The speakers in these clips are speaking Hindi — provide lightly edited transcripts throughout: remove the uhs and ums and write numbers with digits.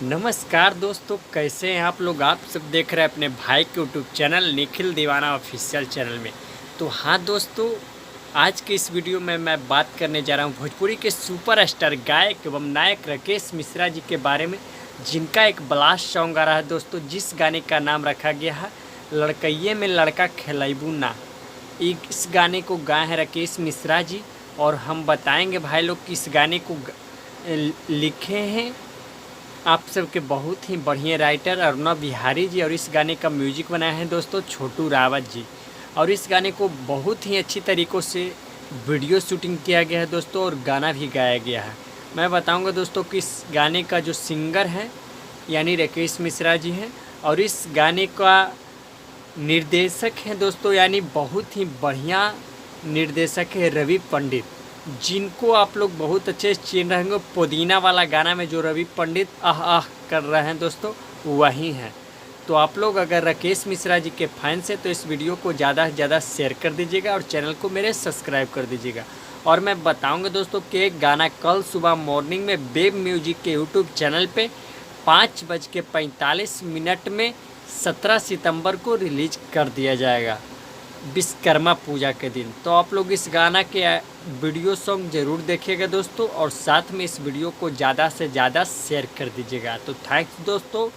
नमस्कार दोस्तों, कैसे हैं आप लोग। आप सब देख रहे हैं अपने भाई के यूट्यूब चैनल निखिल दीवाना ऑफिशियल चैनल में। तो हाँ दोस्तों, आज के इस वीडियो में मैं बात करने जा रहा हूँ भोजपुरी के सुपरस्टार गायक एवं नायक राकेश मिश्रा जी के बारे में, जिनका एक ब्लास्ट सॉन्ग आ रहा है दोस्तों, जिस गाने का नाम रखा गया है लड़कइये में लड़का खेलैबू ना। इस गाने को गाए हैं राकेश मिश्रा जी, और हम बताएंगे भाई लोग कि इस गाने को लिखे हैं आप सबके बहुत ही बढ़िया राइटर अरुणा बिहारी जी, और इस गाने का म्यूजिक बनाया है दोस्तों छोटू रावत जी। और इस गाने को बहुत ही अच्छी तरीक़ों से वीडियो शूटिंग किया गया है दोस्तों, और गाना भी गाया गया है। मैं बताऊंगा दोस्तों कि इस गाने का जो सिंगर है यानी राकेश मिश्रा जी हैं, और इस गाने का निर्देशक हैं दोस्तों, यानी बहुत ही बढ़िया निर्देशक है रवि पंडित, जिनको आप लोग बहुत अच्छे से चिन्ह रहे होंगे। पुदीना वाला गाना में जो रवि पंडित आह आह कर रहे हैं दोस्तों, वही हैं। तो आप लोग अगर राकेश मिश्रा जी के फैंस हैं तो इस वीडियो को ज़्यादा से ज़्यादा शेयर कर दीजिएगा, और चैनल को मेरे सब्सक्राइब कर दीजिएगा। और मैं बताऊंगा दोस्तों कि एक गाना कल सुबह मॉर्निंग में वेब म्यूजिक के यूट्यूब चैनल पे 5:45 में 17 सितंबर को रिलीज कर दिया जाएगा, विश्वकर्मा पूजा के दिन। तो आप लोग इस गाना के वीडियो सॉन्ग ज़रूर देखिएगा दोस्तों, और साथ में इस वीडियो को ज़्यादा से ज़्यादा शेयर कर दीजिएगा। तो थैंक्स दोस्तों,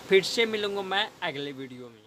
फिर से मिलूँगा मैं अगले वीडियो में।